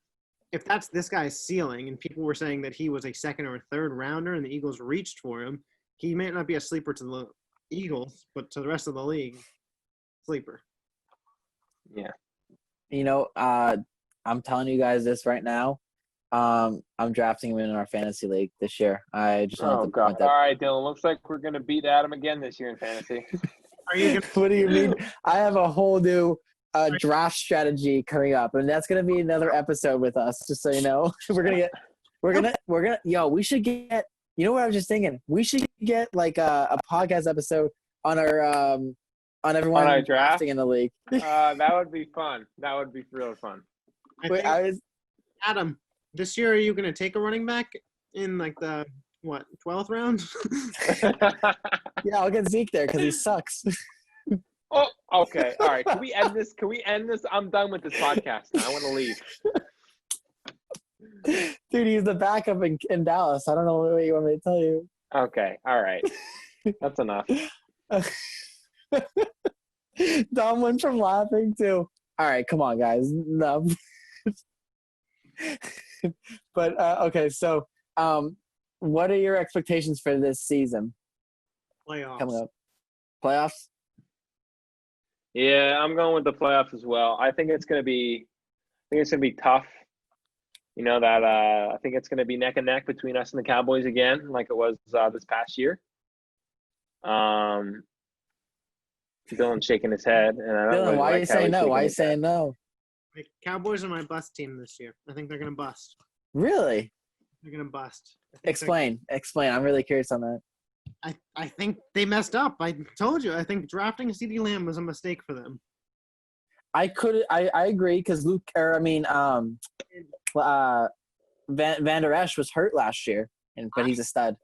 if that's this guy's ceiling and people were saying that he was a 2nd or 3rd rounder and the Eagles reached for him, he may not be a sleeper to the Eagles, but to the rest of the league, sleeper. Yeah. You know, I'm telling you guys this right now. I'm drafting him in our fantasy league this year. I just wanted to point that. All right, Dylan. Looks like we're gonna beat Adam again this year in fantasy. What do you mean? I have a whole new draft strategy coming up, and that's gonna be another episode with us. Just so you know, we're gonna. Yo, we should get. You know what I was just thinking? We should get like a podcast episode on our on everyone on drafting in the league. That would be fun. That would be real fun. Adam, this year are you going to take a running back in like the 12th round? Yeah, I'll get Zeke there because he sucks. Oh, okay. All right. Can we end this? I'm done with this podcast now. I want to leave. Dude, he's the backup in Dallas. I don't know what you want me to tell you. Okay. All right. That's enough. Dom went from laughing to, all right, come on, guys. No. But, okay, so what are your expectations for this season? Playoffs. Coming up. Playoffs? Yeah, I'm going with the playoffs as well. I think it's going to be tough. You know, that I think it's going to be neck and neck between us and the Cowboys again, like it was this past year. Dylan's shaking his head, and I don't Dylan, really why are you saying no? Why are you saying no? The Cowboys are my bust team this year. I think they're going to bust. Really? They're going to bust. Explain. I'm really curious on that. I think they messed up. I told you. I think drafting CeeDee Lamb was a mistake for them. I agree because Van Der Esch was hurt last year, but he's a stud.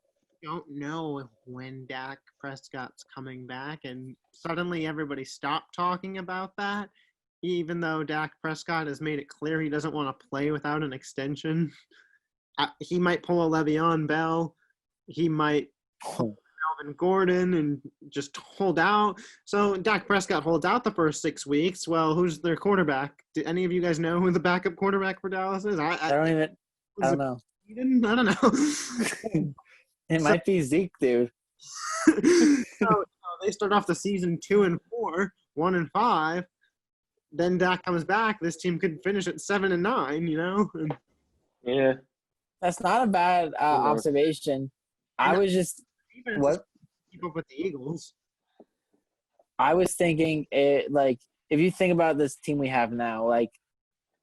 don't know when Dak Prescott's coming back, and suddenly everybody stopped talking about that, even though Dak Prescott has made it clear he doesn't want to play without an extension. He might pull a Le'Veon Bell. He might pull Melvin Gordon and just hold out. So Dak Prescott holds out the first 6 weeks. Well, who's their quarterback? Do any of you guys know who the backup quarterback for Dallas is? I don't know. I don't know. It might be Zeke, dude. So they start off the season 2-4, 1-5. Then Dak comes back. This team could finish at 7-9. You know. Yeah. That's not a bad observation. I was just what keep up with the Eagles. I was thinking like if you think about this team we have now, like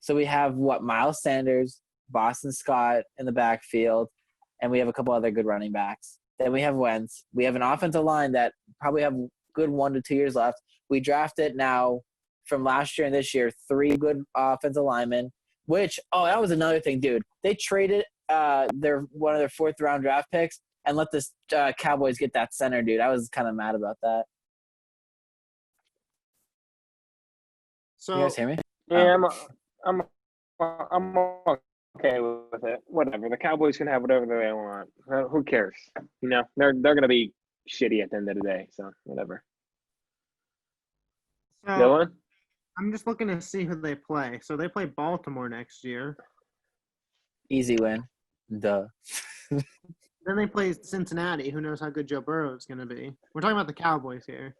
so we have Miles Sanders, Boston Scott in the backfield, and we have a couple other good running backs. Then we have Wentz. We have an offensive line that probably have good 1 to 2 years left. We drafted now from last year and this year 3 good offensive linemen. Which that was another thing, dude. They traded one of their 4th round draft picks and let this Cowboys get that center, dude. I was kind of mad about that. So you guys hear me? Yeah, I'm okay with it. Whatever. The Cowboys can have whatever they want. Who cares? You know, they're gonna be shitty at the end of the day. So whatever. Dylan? I'm just looking to see who they play. So they play Baltimore next year. Easy win. Duh. Then they play Cincinnati. Who knows how good Joe Burrow is going to be? We're talking about the Cowboys here.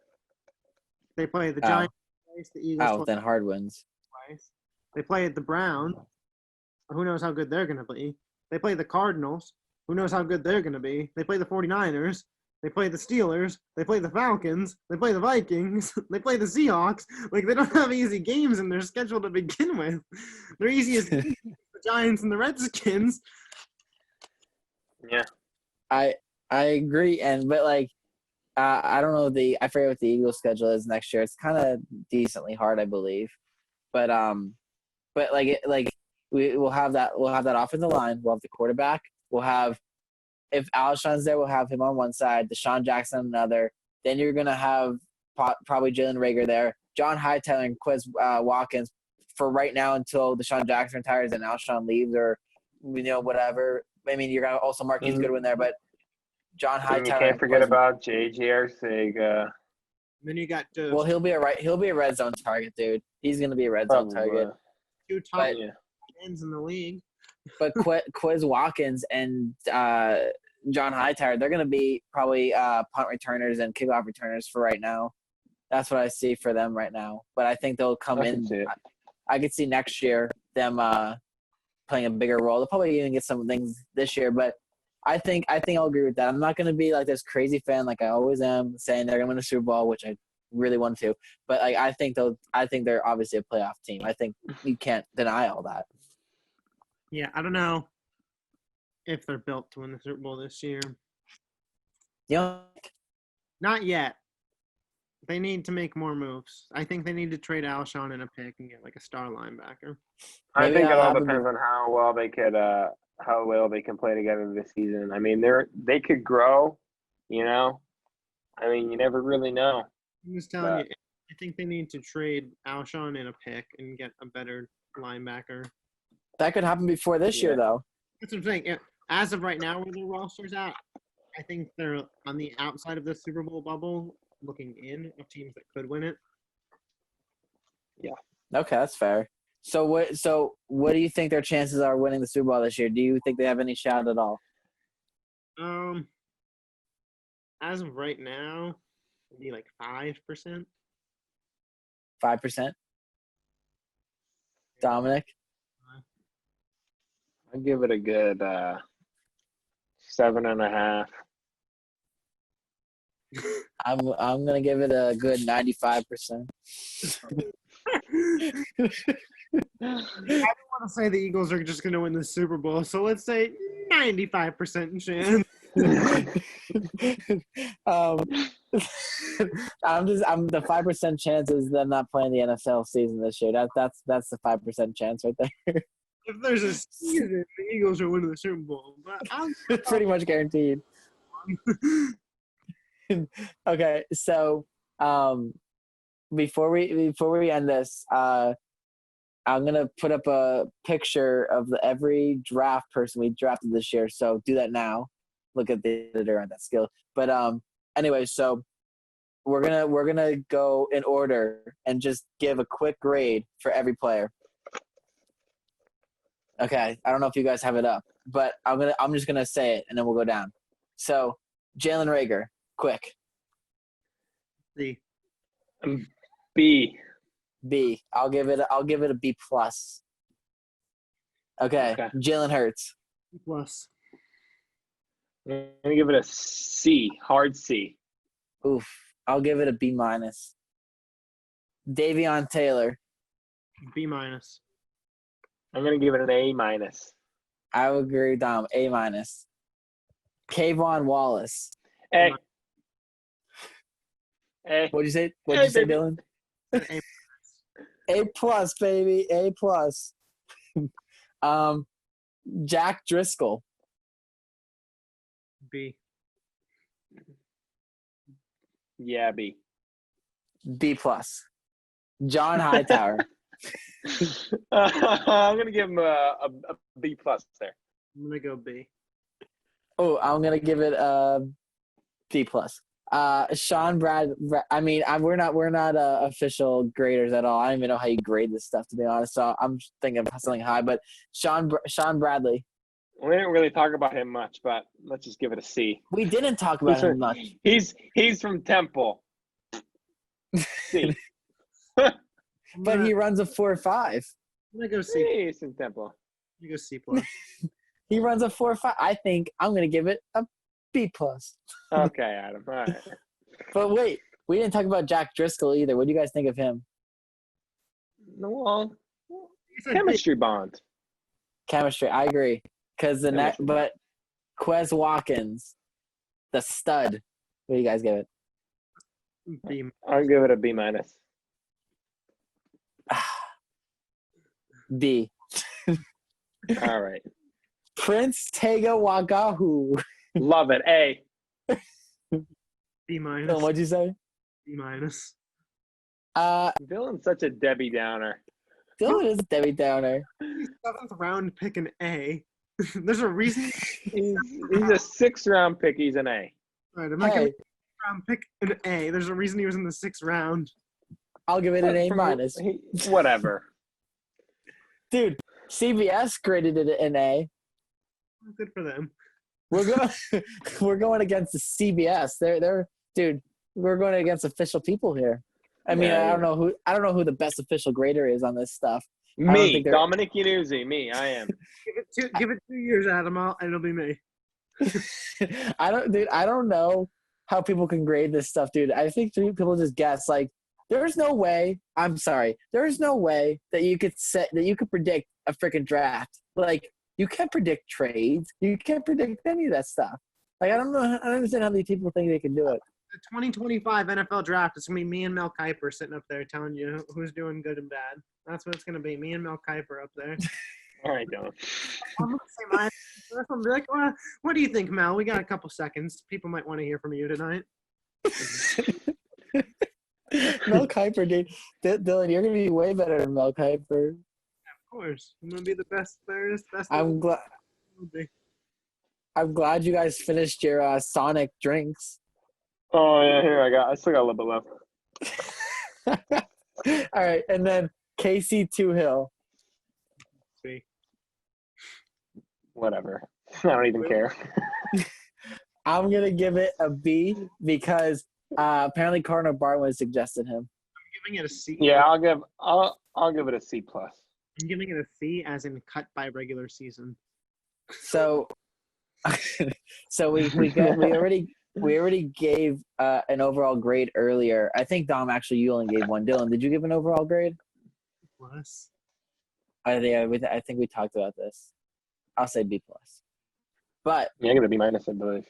They play the Giants twice, the Eagles then hard wins. twice. They play the Browns. Who knows how good they're going to be? They play the Cardinals. Who knows how good they're going to be? They play the 49ers. They play the Steelers. They play the Falcons. They play the Vikings. They play the Seahawks. Like, they don't have easy games in their schedule to begin with. Their easiest games are the Giants and the Redskins. Yeah. I agree, but like I don't know I forget what the Eagles schedule is next year. It's kind of decently hard, I believe, but we'll have that offensive line. We'll have the quarterback. We'll have if Alshon's there, we'll have him on one side, Deshaun Jackson on another. Then you're gonna have probably Jalen Reagor there, John Hightower and Quez Watkins for right now until Deshaun Jackson retires and Alshon leaves or whatever. I mean, you're gonna also Marquise Goodwin there, but John Hightower. You can't forget about J.J. Arcega. Then you got well, he'll be a red zone target, dude. He's gonna be a red zone target. 2 top ends in the league. But Quez Watkins and John Hightower, they're gonna be probably punt returners and kickoff returners for right now. That's what I see for them right now. But I think they'll come in. I could see next year them playing a bigger role. They'll probably even get some things this year, but I think I'll agree with that. I'm not going to be like this crazy fan like I always am, saying they're going to win a Super Bowl, which I really want to. But like I think they're obviously a playoff team. I think you can't deny all that. Yeah, I don't know if they're built to win the Super Bowl this year. Not yet. They need to make more moves. I think they need to trade Alshon in a pick and get like a star linebacker. I think it all depends on how well they can play together this season. I mean, they could grow, I mean, you never really know. I'm just telling you, I think they need to trade Alshon in a pick and get a better linebacker. That could happen before this year, though. That's what I'm saying. As of right now, where their roster's at, I think they're on the outside of the Super Bowl bubble, looking in of teams that could win it. Yeah. Okay, that's fair. So what do you think their chances are winning the Super Bowl this year? Do you think they have any shot at all? As of right now, it'd be like 5%. 5%? Dominic? I'd give it a good 7.5. I'm gonna give it a good 95%. I don't want to say the Eagles are just gonna win the Super Bowl, so let's say 95% chance. I'm the 5% chance is them not playing the NFL season this year. That's the 5% chance right there. If there's a season, the Eagles are winning the Super Bowl. But it's pretty much guaranteed. Okay, so before we end this, I'm gonna put up a picture of every draft person we drafted this year. So do that now. Look at the editor on that skill. But anyway, so we're gonna go in order and just give a quick grade for every player. Okay, I don't know if you guys have it up, but I'm just gonna say it and then we'll go down. So Jalen Reagor, quick. C. B. B. I'll give it a B plus. Okay. Jalen Hurts. Plus. I'm gonna give it a C. Hard C. Oof. I'll give it a B minus. Davion Taylor. B minus. I'm gonna give it an A minus. I would agree with Dom. A minus. Kayvon Wallace. A. A. What'd you say? What'd you say, baby. Dylan? A. A plus, baby. A plus. Jack Driscoll. B. Yeah, B. B plus. John Hightower. I'm gonna give him a B plus there. I'm gonna go B. Oh, I'm gonna give it a B plus. Sean Brad. I mean, we're not official graders at all. I don't even know how you grade this stuff, to be honest. So I'm thinking of something high. But Sean Bradley. We didn't really talk about him much, but let's just give it a C. We didn't talk about him much. He's from Temple. C. But he runs a 4.5. I'm gonna go C. He's from Temple. I'm gonna go C plus. He runs a 4.5. I think I'm gonna give it a B plus. Okay, Adam. All right. But wait, we didn't talk about Jack Driscoll either. What do you guys think of him? Well, chemistry bond. Chemistry, I agree. Because but Quez Watkins, the stud. What do you guys give it? B. I'll give it a B minus. B. All right. Prince Tega Wagahu. Love it. A. B minus. What'd you say? B minus. Dylan's such a Debbie Downer. Dylan is Debbie Downer. He's 7th round pick an A. There's a reason. He's a 6th round pick. He's an A. Right, I'm not gonna pick an A. There's a reason he was in the 6th round. I'll give it an A minus. Whatever. Dude, CBS graded it an A. Good for them. We're going against the CBS. Dude, we're going against official people here. I mean, Yeah. I don't know who the best official grader is on this stuff. Me, Dominic Yannuzzi. Me, I am. Give it 2 years, Adam, and it'll be me. I don't know how people can grade this stuff, dude. I think people just guess. Like, there's no way. I'm sorry. There's no way that you could predict a freaking draft. Like, you can't predict trades. You can't predict any of that stuff. Like, I don't know. I don't understand how these people think they can do it. The 2025 NFL draft is going to be me and Mel Kiper sitting up there telling you who's doing good and bad. That's what it's going to be. Me and Mel Kiper up there. All right, Dylan. I'm going to say mine first. I'm like, what do you think, Mel? We got a couple seconds. People might want to hear from you tonight. Mel Kiper, dude. Dylan, you're going to be way better than Mel Kiper. Of course. I'm going to be the best there is. I'm glad you guys finished your Sonic drinks. Oh yeah, I still got a little bit left. All right, and then Casey Toohill. See. Whatever. I don't even care. I'm gonna give it a B because apparently Cardinal Barwin suggested him. I'm giving it a C. Yeah, I'll give it a C plus. I'm giving it a C as in cut by regular season. So we already gave an overall grade earlier. I think Dom actually you only gave one. Dylan, did you give an overall grade? Plus. I think we talked about this. I'll say B plus. But Yeah, I'm gonna B minus, I believe.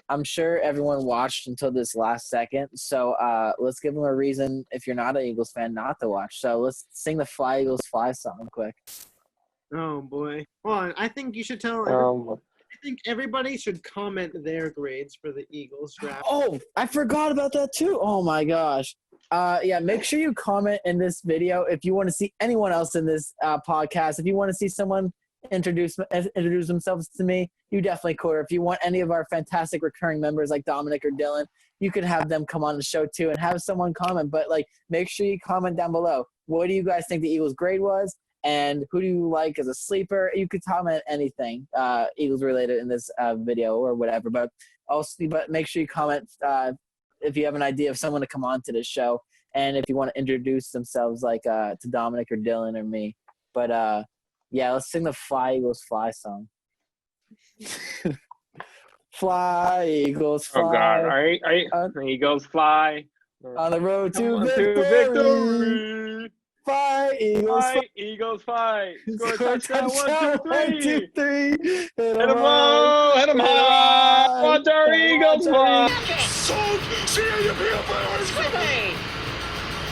I'm sure everyone watched until this last second. So let's give them a reason, if you're not an Eagles fan, not to watch. So let's sing the Fly Eagles Fly song quick. Oh boy. Well, I think you should tell think everybody should comment their grades for the Eagles draft. Oh, I forgot about that too. Oh my gosh. Yeah, make sure you comment in this video if you want to see anyone else in this podcast. If you want to see someone introduce themselves to me, you definitely could. Or if you want any of our fantastic recurring members like Dominic or Dylan, you could have them come on the show too and have someone comment. But like, make sure you comment down below. What do you guys think the Eagles' grade was? And who do you like as a sleeper? You could comment anything Eagles related in this video or whatever. But make sure you comment if you have an idea of someone to come on to this show, and if you want to introduce themselves like to Dominic or Dylan or me. But yeah, let's sing the Fly Eagles Fly song. Fly Eagles Fly. Oh God! All right. Eagles fly On the road to victory. Fly Eagles Fly, Fly. Eagles fly. Score a touchdown. 1, 2, 3. Hit Hit 'em low. Hit 'em high. Watch our Eagles fly. Sold! C-A-U-P-F-I-R is coming!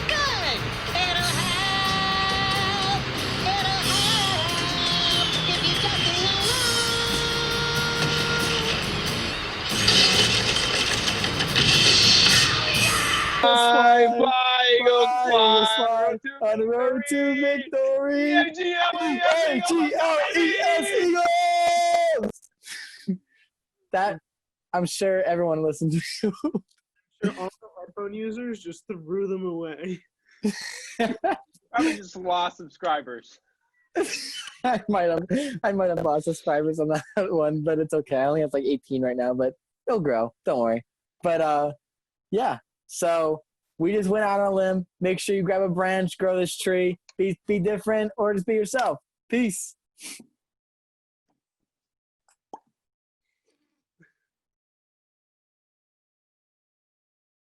Good! It'll help! It'll help! If you just Fly, Eagles fly. On the road to victory. AGLES Eagles! That, I'm sure everyone listens to. Sure, all the iPhone users just threw them away. Probably just lost subscribers. I might have lost subscribers on that one, but it's okay. I only have like 18 right now, but it'll grow. Don't worry. But yeah. So we just went out on a limb. Make sure you grab a branch, grow this tree, be different, or just be yourself. Peace.